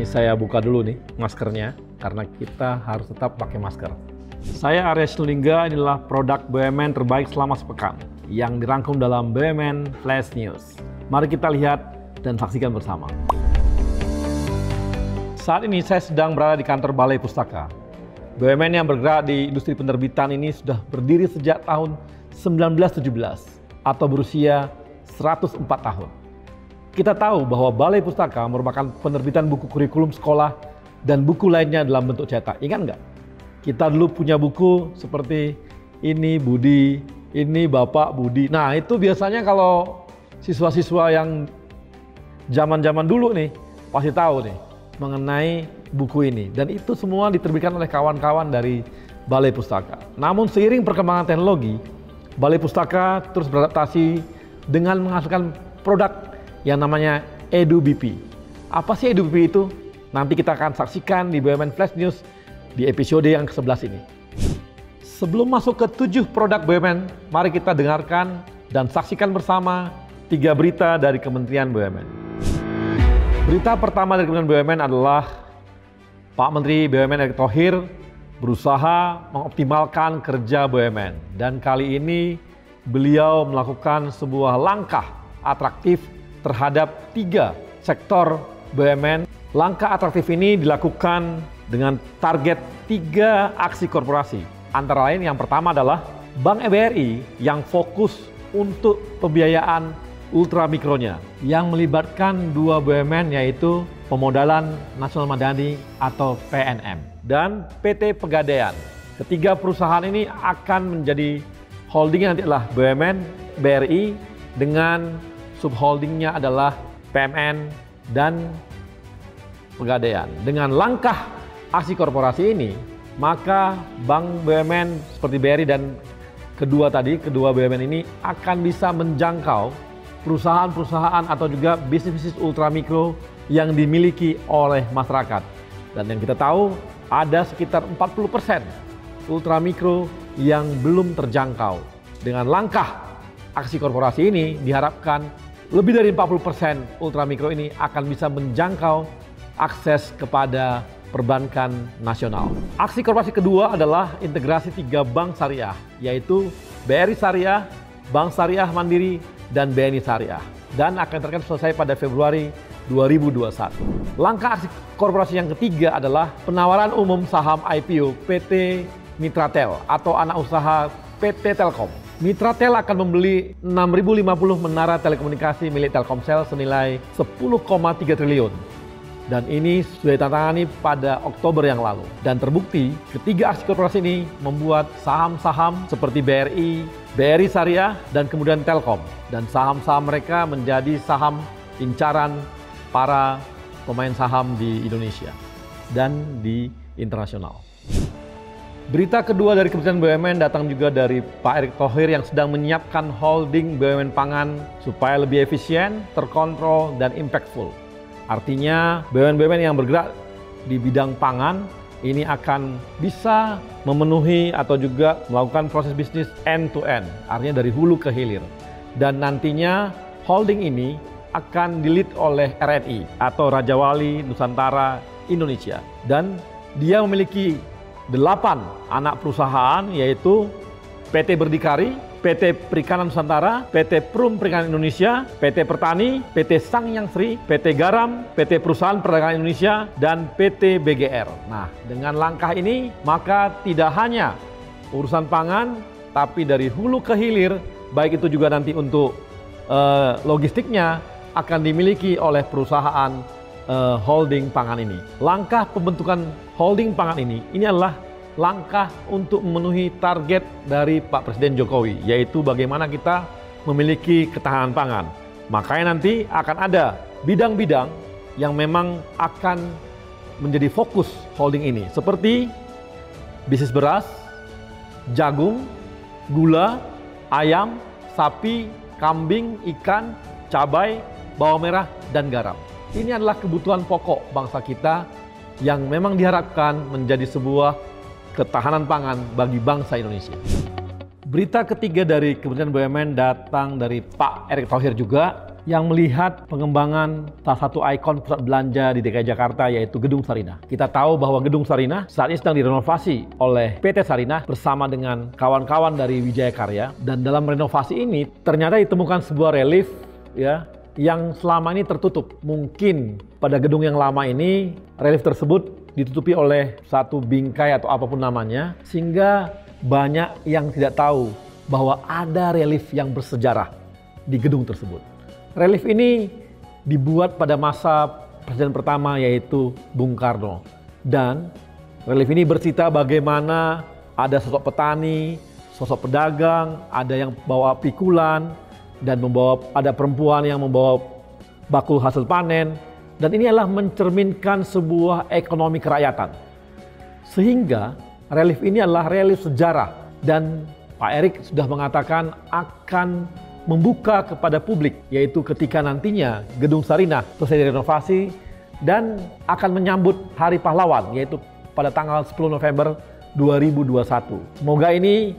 Ini saya buka dulu nih maskernya, karena kita harus tetap pakai masker. Saya Arya Sinulinga, inilah produk BUMN terbaik selama sepekan yang dirangkum dalam BUMN Flash News. Mari kita lihat dan saksikan bersama. Saat ini saya sedang berada di kantor Balai Pustaka. BUMN yang bergerak di industri penerbitan ini sudah berdiri sejak tahun 1917 atau berusia 104 tahun. Kita tahu bahwa Balai Pustaka merupakan penerbitan buku kurikulum sekolah dan buku lainnya dalam bentuk cetak. Ingat nggak? Kita dulu punya buku seperti ini Budi, ini Bapak Budi. Nah itu biasanya kalau siswa-siswa yang zaman-zaman dulu nih pasti tahu nih mengenai buku ini. Dan itu semua diterbitkan oleh kawan-kawan dari Balai Pustaka. Namun seiring perkembangan teknologi, Balai Pustaka terus beradaptasi dengan menghasilkan produk yang namanya EduBP. Apa sih EduBP itu? Nanti kita akan saksikan di BUMN Flash News di episode yang ke-11 ini. Sebelum masuk ke 7 produk BUMN, mari kita dengarkan dan saksikan bersama 3 berita dari Kementerian BUMN. Berita pertama dari Kementerian BUMN adalah Pak Menteri BUMN Erick Thohir berusaha mengoptimalkan kerja BUMN. Dan kali ini beliau melakukan sebuah langkah atraktif terhadap 3 sektor BUMN. Langkah atraktif ini dilakukan dengan target 3 aksi korporasi. Antara lain yang pertama adalah Bank BRI yang fokus untuk pembiayaan ultramikronya yang melibatkan 2 BUMN yaitu Pemodalan Nasional Madani atau PNM dan PT Pegadaian. Ketiga perusahaan ini akan menjadi holdingnya nanti adalah BUMN BRI dengan subholdingnya adalah PMN dan Pegadaian. Dengan langkah aksi korporasi ini, maka bank BUMN seperti BRI dan kedua BUMN ini akan bisa menjangkau perusahaan-perusahaan atau juga bisnis-bisnis ultramikro yang dimiliki oleh masyarakat. Dan yang kita tahu ada sekitar 40% ultramikro yang belum terjangkau. Dengan langkah aksi korporasi ini diharapkan lebih dari 40% ultramikro ini akan bisa menjangkau akses kepada perbankan nasional. Aksi korporasi kedua adalah integrasi 3 bank syariah, yaitu BRI Syariah, Bank Syariah Mandiri, dan BNI Syariah. Dan akan selesai pada Februari 2021. Langkah aksi korporasi yang ketiga adalah penawaran umum saham IPO PT Mitratel atau anak usaha PT Telkom. Mitratel akan membeli 6.050 menara telekomunikasi milik Telkomsel senilai 10,3 triliun. Dan ini sudah ditandatangani pada Oktober yang lalu. Dan terbukti ketiga aksi korporasi ini membuat saham-saham seperti BRI, BRI Syariah, dan kemudian Telkom. Dan saham-saham mereka menjadi saham incaran para pemain saham di Indonesia dan di internasional. Berita kedua dari Kementerian BUMN datang juga dari Pak Erick Thohir yang sedang menyiapkan holding BUMN pangan supaya lebih efisien, terkontrol, dan impactful. Artinya BUMN-BUMN yang bergerak di bidang pangan ini akan bisa memenuhi atau juga melakukan proses bisnis end-to-end, artinya dari hulu ke hilir. Dan nantinya holding ini akan di-lead oleh RNI atau Raja Wali Nusantara Indonesia. Dan dia memiliki 8 anak perusahaan yaitu PT Berdikari, PT Perikanan Nusantara, PT Perum Perikanan Indonesia, PT Pertani, PT Sangyang Sri, PT Garam, PT Perusahaan Perdagangan Indonesia, dan PT BGR. Nah, dengan langkah ini maka tidak hanya urusan pangan, tapi dari hulu ke hilir, baik itu juga nanti untuk logistiknya akan dimiliki oleh perusahaan holding pangan ini. Langkah pembentukan holding pangan ini adalah langkah untuk memenuhi target dari Pak Presiden Jokowi, yaitu bagaimana kita memiliki ketahanan pangan. Makanya nanti akan ada bidang-bidang yang memang akan menjadi fokus holding ini, seperti bisnis beras, jagung, gula, ayam, sapi, kambing, ikan, cabai, bawang merah, dan garam. Ini adalah kebutuhan pokok bangsa kita yang memang diharapkan menjadi sebuah ketahanan pangan bagi bangsa Indonesia. Berita ketiga dari Kementerian BUMN datang dari Pak Erick Thohir juga yang melihat pengembangan salah satu ikon pusat belanja di DKI Jakarta, yaitu Gedung Sarinah. Kita tahu bahwa Gedung Sarinah saat ini sedang direnovasi oleh PT Sarinah bersama dengan kawan-kawan dari Wijaya Karya, dan dalam renovasi ini ternyata ditemukan sebuah relief ya yang selama ini tertutup. Mungkin pada gedung yang lama ini relief tersebut ditutupi oleh satu bingkai atau apapun namanya, sehingga banyak yang tidak tahu bahwa ada relief yang bersejarah di gedung tersebut. Relief ini dibuat pada masa presiden pertama, yaitu Bung Karno. Dan relief ini bercerita bagaimana ada sosok petani, sosok pedagang, ada yang bawa pikulan, dan ada perempuan yang membawa bakul hasil panen. Dan ini adalah mencerminkan sebuah ekonomi kerakyatan. Sehingga relief ini adalah relief sejarah, dan Pak Erik sudah mengatakan akan membuka kepada publik, yaitu ketika nantinya Gedung Sarinah selesai direnovasi dan akan menyambut Hari Pahlawan, yaitu pada tanggal 10 November 2021. Semoga ini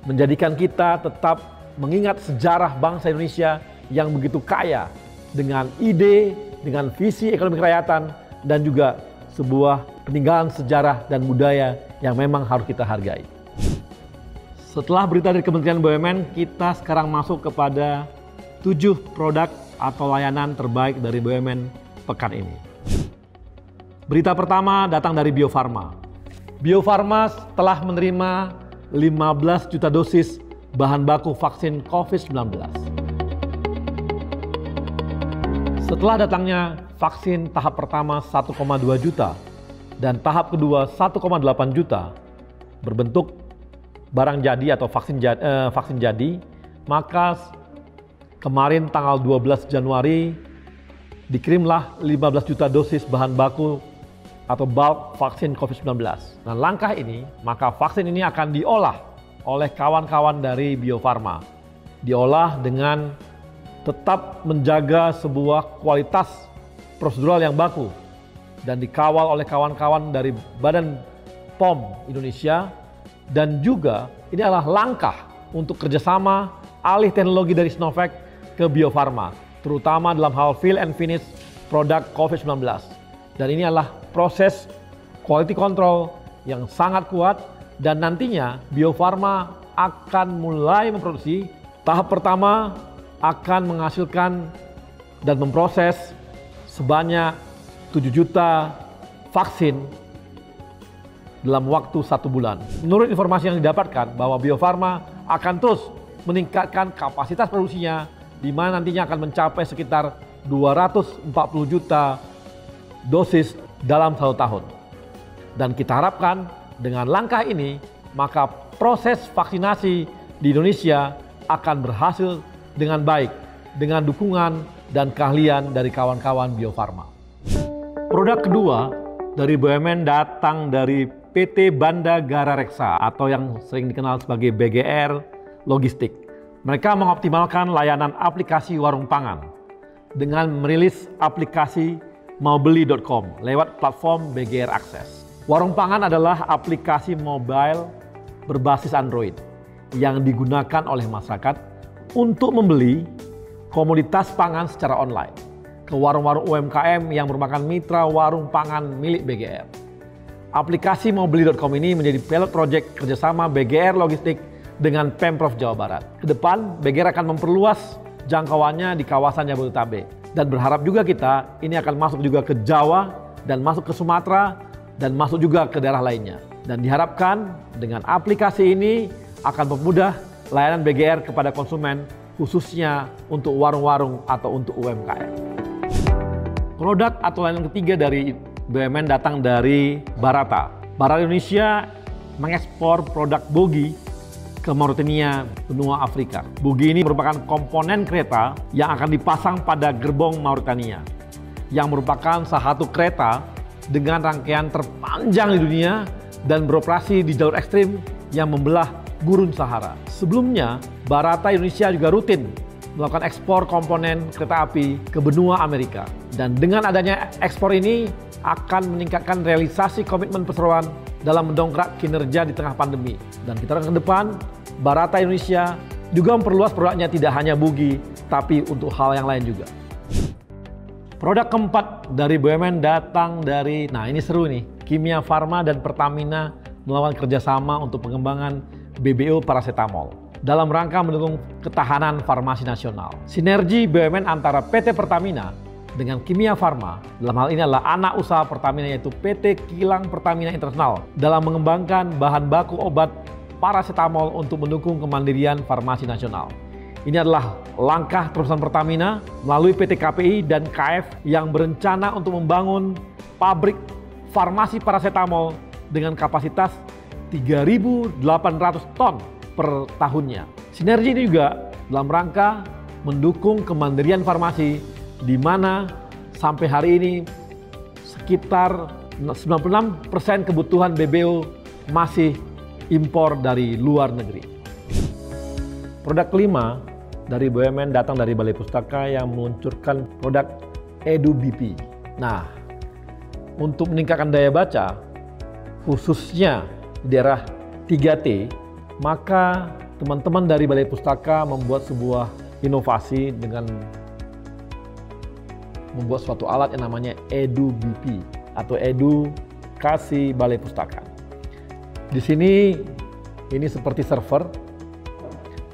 menjadikan kita tetap mengingat sejarah bangsa Indonesia yang begitu kaya dengan ide, dengan visi ekonomi kerakyatan, dan juga sebuah peninggalan sejarah dan budaya yang memang harus kita hargai. Setelah berita dari Kementerian BUMN, kita sekarang masuk kepada 7 produk atau layanan terbaik dari BUMN pekan ini. Berita pertama datang dari Bio Farma. Bio Farma telah menerima 15 juta dosis bahan baku vaksin COVID-19. Setelah datangnya vaksin tahap pertama 1,2 juta dan tahap kedua 1,8 juta berbentuk barang jadi atau vaksin jadi, maka kemarin tanggal 12 Januari dikirimlah 15 juta dosis bahan baku atau bulk vaksin COVID-19. Nah, langkah ini, maka vaksin ini akan diolah oleh kawan-kawan dari Bio Farma. Diolah dengan tetap menjaga sebuah kualitas prosedural yang baku dan dikawal oleh kawan-kawan dari Badan POM Indonesia. Dan juga ini adalah langkah untuk kerjasama alih teknologi dari Sinovac ke Bio Farma, terutama dalam hal fill and finish produk COVID-19. Dan ini adalah proses quality control yang sangat kuat, dan nantinya Bio Farma akan mulai memproduksi. Tahap pertama akan menghasilkan dan memproses sebanyak 7 juta vaksin dalam waktu 1 bulan. Menurut informasi yang didapatkan bahwa Bio Farma akan terus meningkatkan kapasitas produksinya, di mana nantinya akan mencapai sekitar 240 juta dosis dalam 1 tahun. Dan kita harapkan dengan langkah ini, maka proses vaksinasi di Indonesia akan berhasil dengan baik, dengan dukungan dan keahlian dari kawan-kawan Bio Farma. Produk kedua dari BUMN datang dari PT Banda Gara Reksa atau yang sering dikenal sebagai BGR Logistik. Mereka mengoptimalkan layanan aplikasi warung pangan dengan merilis aplikasi maubeli.com lewat platform BGR Access. Warung pangan adalah aplikasi mobile berbasis Android yang digunakan oleh masyarakat untuk membeli komoditas pangan secara online ke warung-warung UMKM yang merupakan mitra warung pangan milik BGR. Aplikasi maubeli.com ini menjadi pilot project kerjasama BGR Logistik dengan Pemprov Jawa Barat. Kedepan, BGR akan memperluas jangkauannya di kawasan Jabodetabek. Dan berharap juga kita ini akan masuk juga ke Jawa dan masuk ke Sumatera dan masuk juga ke daerah lainnya. Dan diharapkan dengan aplikasi ini akan mempermudah layanan BGR kepada konsumen, khususnya untuk warung-warung atau untuk UMKM. Produk atau layanan ketiga dari BUMN datang dari Barata. Barata Indonesia mengekspor produk bogi ke Mauritania, benua Afrika. Bogi ini merupakan komponen kereta yang akan dipasang pada gerbong Mauritania, yang merupakan salah satu kereta dengan rangkaian terpanjang di dunia dan beroperasi di jalur ekstrim yang membelah gurun Sahara. Sebelumnya, Barata Indonesia juga rutin melakukan ekspor komponen kereta api ke benua Amerika. Dan dengan adanya ekspor ini akan meningkatkan realisasi komitmen perseroan dalam mendongkrak kinerja di tengah pandemi. Dan kita harapkan ke depan, Barata Indonesia juga memperluas produknya tidak hanya bogi, tetapi untuk hal yang lain juga. Produk keempat dari BUMN datang dari, nah ini seru nih, Kimia Farma dan Pertamina melakukan kerjasama untuk pengembangan BBO paracetamol dalam rangka mendukung ketahanan farmasi nasional. Sinergi BUMN antara PT Pertamina dengan Kimia Farma, dalam hal ini adalah anak usaha Pertamina yaitu PT Kilang Pertamina International, dalam mengembangkan bahan baku obat paracetamol untuk mendukung kemandirian farmasi nasional. Ini adalah langkah terusan Pertamina melalui PT KPI dan KF yang berencana untuk membangun pabrik farmasi paracetamol dengan kapasitas 3.800 ton per tahunnya. Sinergi ini juga dalam rangka mendukung kemandirian farmasi, di mana sampai hari ini sekitar 96% kebutuhan BBO masih impor dari luar negeri. Produk kelima dari BUMN datang dari Balai Pustaka yang meluncurkan produk EduBP. Nah, untuk meningkatkan daya baca, khususnya di daerah 3T, maka teman-teman dari Balai Pustaka membuat sebuah inovasi dengan membuat suatu alat yang namanya EduBP atau Edukasi Balai Pustaka. Di sini ini seperti server.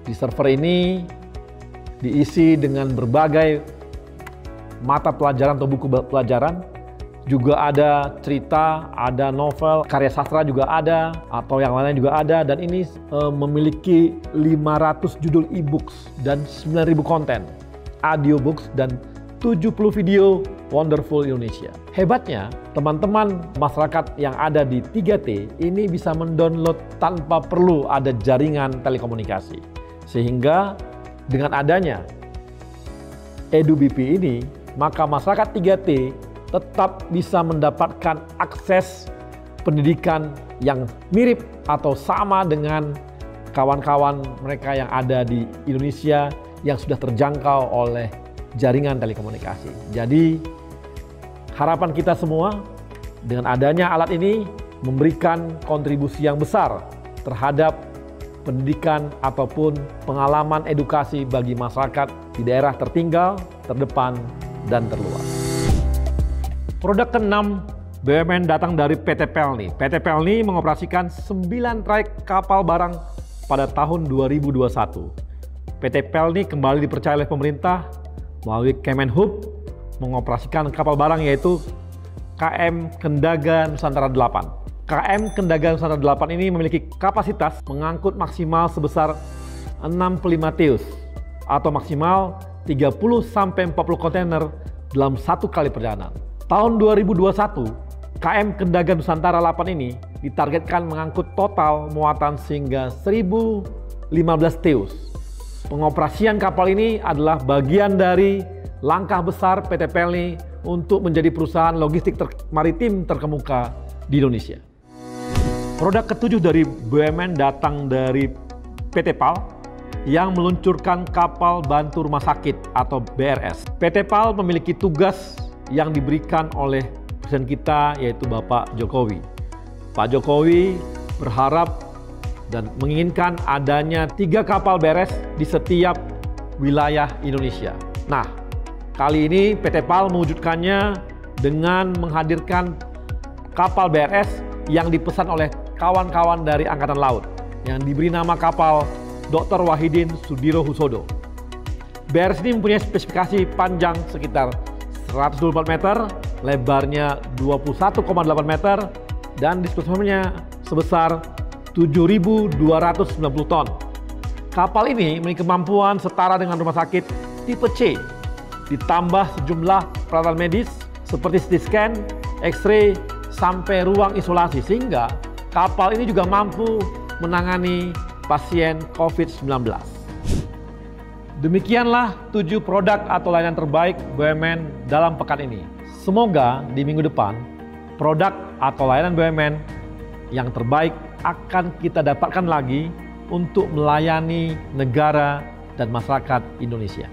Di server ini diisi dengan berbagai mata pelajaran atau buku pelajaran, juga ada cerita, ada novel, karya sastra juga ada, atau yang lain juga ada, dan ini memiliki 500 judul e-books dan 9.000 konten, audiobooks, dan 70 video Wonderful Indonesia. Hebatnya, teman-teman masyarakat yang ada di 3T ini bisa mendownload tanpa perlu ada jaringan telekomunikasi. Sehingga dengan adanya EduBP ini, maka masyarakat 3T tetap bisa mendapatkan akses pendidikan yang mirip atau sama dengan kawan-kawan mereka yang ada di Indonesia yang sudah terjangkau oleh jaringan telekomunikasi. Jadi harapan kita semua dengan adanya alat ini memberikan kontribusi yang besar terhadap pendidikan ataupun pengalaman edukasi bagi masyarakat di daerah tertinggal, terdepan, dan terluar. Produk keenam BUMN datang dari PT Pelni. PT Pelni mengoperasikan 9 trayek kapal barang pada tahun 2021. PT Pelni kembali dipercaya oleh pemerintah melalui Kemenhub mengoperasikan kapal barang yaitu KM Kendaga Nusantara 8. KM Kendaga Nusantara 8 ini memiliki kapasitas mengangkut maksimal sebesar 65 TEUs atau maksimal 30-40 kontainer dalam satu kali perjalanan. Tahun 2021, KM Kendaga Nusantara 8 ini ditargetkan mengangkut total muatan sehingga 1.015 TEUs. Pengoperasian kapal ini adalah bagian dari langkah besar PT Pelni untuk menjadi perusahaan logistik maritim terkemuka di Indonesia. Produk ketujuh dari BUMN datang dari PT PAL yang meluncurkan kapal bantu rumah sakit atau BRS. PT PAL memiliki tugas yang diberikan oleh Presiden kita yaitu Bapak Jokowi. Pak Jokowi berharap dan menginginkan adanya 3 kapal BRS di setiap wilayah Indonesia. Nah, kali ini PT PAL mewujudkannya dengan menghadirkan kapal BRS yang dipesan oleh kawan-kawan dari Angkatan Laut yang diberi nama kapal Dr. Wahidin Sudirohusodo. BRS ini mempunyai spesifikasi panjang sekitar 124 meter, lebarnya 21,8 meter, dan disposisinya sebesar 7.290 ton. Kapal ini memiliki kemampuan setara dengan rumah sakit tipe C, ditambah sejumlah peralatan medis seperti CT scan, X-ray, sampai ruang isolasi, sehingga kapal ini juga mampu menangani pasien COVID-19. Demikianlah 7 produk atau layanan terbaik BUMN dalam pekan ini. Semoga di minggu depan, produk atau layanan BUMN yang terbaik akan kita dapatkan lagi untuk melayani negara dan masyarakat Indonesia.